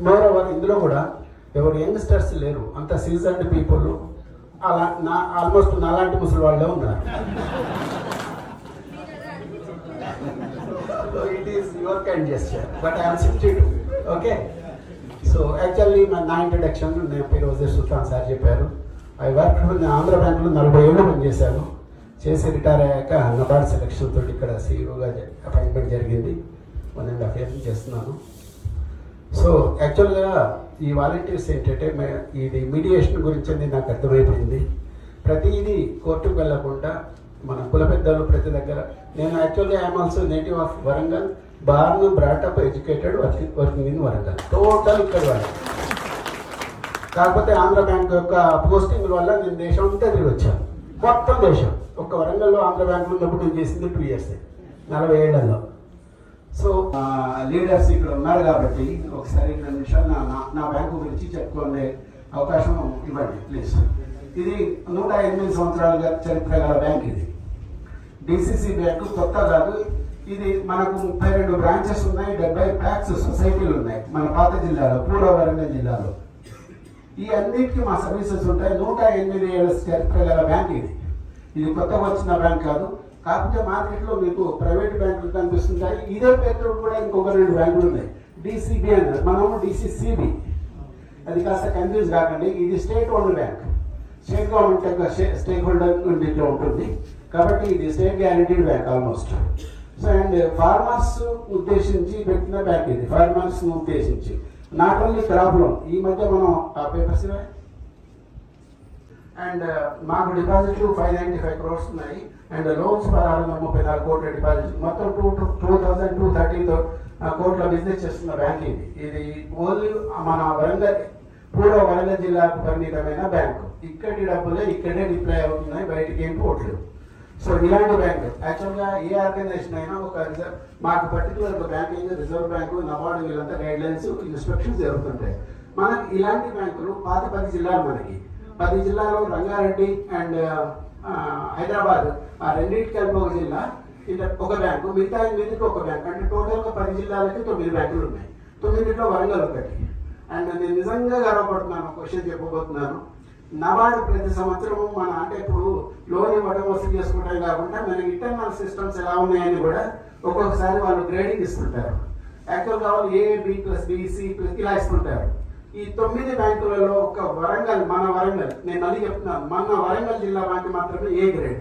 More over ఇందులో కూడా ఎవరు యంగ్స్టర్స్ లేరు, అంత సీజన్డ్ పీపుల్, అలా ఆల్మోస్ట్ నాలాంటి ముసలి వాళ్ళే ఉన్నారు. It is your kind gesture, but I am 62. Okay. So actually నా ఇంట్రడక్షన్ నేను పేరు వజీర్ సుల్తాన్ సార్ చెప్పారు. ఐ వర్క్ నేను ఆంధ్ర బ్యాంకులో 40 ఏళ్ళు పనిచేశాను. చేసి రిటైర్ అయ్యాక నబార్డ్ సెలక్షన్ తోటి ఇక్కడ సీఈఓగా అపాయింట్మెంట్ జరిగింది. 1.5 years చేస్తున్నాను. సో యాక్చువల్గా ఈ వాలంటీర్స్ ఏంటంటే ఇది మీడియేషన్ గురించి నాకు అర్థమైపోయింది. ప్రతిదీ కోర్టుకు వెళ్ళకుండా మన కుల పెద్దలు ప్రతి దగ్గర, నేను యాక్చువల్గా I'm also native of Warangal, born brought up educated working in Warangal, total ఇక్కడ వాళ్ళు. కాకపోతే ఆంధ్ర బ్యాంక్ యొక్క పోస్టింగ్ వల్ల నేను దేశం అంతా తిరిగి వచ్చాను, మొత్తం దేశం. ఒక్క వరంగల్లో ఆంధ్ర బ్యాంకులో ఉన్నప్పుడు నేను చేసింది 2 years 40 ఏళ్లలో. సో లీడర్స్ ఇక్కడ ఉన్నారు కాబట్టి ఒకసారి 2 నిమిషాలు నా బ్యాంకు గురించి చెప్పుకునే అవకాశం ఇవ్వండి ప్లీజ్. ఇది 108 సంవత్సరాలుగా చరిత్ర గల బ్యాంక్. ఇది డిసిసి బ్యాంకు కొత్త కాదు. ఇది మనకు 32 బ్రాంచెస్ ఉన్నాయి, 70 ప్యాక్స్ సొసైటీలు ఉన్నాయి మన పాత జిల్లాలో, పూర్వ వరంగల్ జిల్లాలో. ఈ అన్నిటికీ మా సర్వీసెస్ ఉంటాయి. 108 ఏళ్ల చరిత్ర గల బ్యాంక్ ఇది. ఇది కొత్తగా వచ్చిన బ్యాంక్ కాదు. కాకపోతే మార్కెట్లో మీకు ప్రైవేట్ బ్యాంకులు కనిపిస్తుంటాయి. ఇదే పేరుతో కూడా ఇంకొక 2 బ్యాంకులు ఉన్నాయి. డిసిబి అన్నారు, మనము డిసిసిబి. అది కాస్త కన్ఫ్యూజ్ కాకండి. ఇది state owned bank, state government యొక్క స్టేక్ హోల్డర్ దీంట్లో ఉంటుంది కాబట్టి ఇది state guaranteed bank almost. So and farmers ఉద్దేశించి పెట్టిన బ్యాంక్ ఇది, ఫార్మర్స్ ఉద్దేశించి. నాట్ ఓన్లీ క్రాప్ లోన్, ఈ మధ్య మనం ఆ పేపర్స్ అండ్ మాకు డిపాజిట్లు 595 crores ఉన్నాయి అండ్ లోన్స్ 634 కోట్ల డిపాజిట్, మొత్తం 2230 కోట్ల బిజినెస్ చేస్తున్న బ్యాంక్ ఇది. ఇది ఓన్లీ మన వరంగల్, పూర్వ వరంగల్ జిల్లాకు పరిమితమైన బ్యాంకు. ఇక్కడి డబ్బులే ఇక్కడే డిప్లాయ్ అవుతున్నాయి, బయటికి ఏం పోవట్లేదు. సో ఇలాంటి బ్యాంక్ యాక్చువల్గా ఏ ఆర్గనైజేషన్ అయినా ఒక రిజర్వ్, మాకు particular banking, reserve bank, NABARD వీళ్ళంతా గైడ్ లైన్స్, ఇన్స్ట్రక్షన్స్ జరుగుతుంటాయి. మనకి ఇలాంటి బ్యాంకులు పాత 10 జిల్లాలు, మనకి 10 జిల్లాలో రంగారెడ్డి అండ్ హైదరాబాద్, ఆ రెండింటికి కలిపి ఒక జిల్లా, ఇలా ఒక బ్యాంకు, మిగతా 8కి ఒక బ్యాంక్. అంటే టోటల్గా 10 జిల్లాలకి 9 బ్యాంకులు ఉన్నాయి. 9లో వరంగల్ ఒకటి. అండ్ నేను నిజంగా గర్వపడుతున్నాను, క్వశ్చన్ చెప్పబోతున్నాను. నబార్డు ప్రతి సంవత్సరం మన అంటే ఇప్పుడు లోన్ ఇవ్వడం వసూలు చేసుకుంటాం కాకుండా మన ఇంటర్నల్ సిస్టమ్స్ ఎలా ఉన్నాయని కూడా ఒక్కొక్కసారి వాళ్ళు గ్రేడింగ్ ఇస్తుంటారు. యాక్చువల్గా వాళ్ళు A+B+C+ ఇలా ఇస్తుంటారు. ఈ 9 బ్యాంకులలో ఒక వరంగల్, మన వరంగల్, నేను మళ్ళీ చెప్తున్నాను, మన వరంగల్ జిల్లా బ్యాంకు మాత్రమే A గ్రేడ్.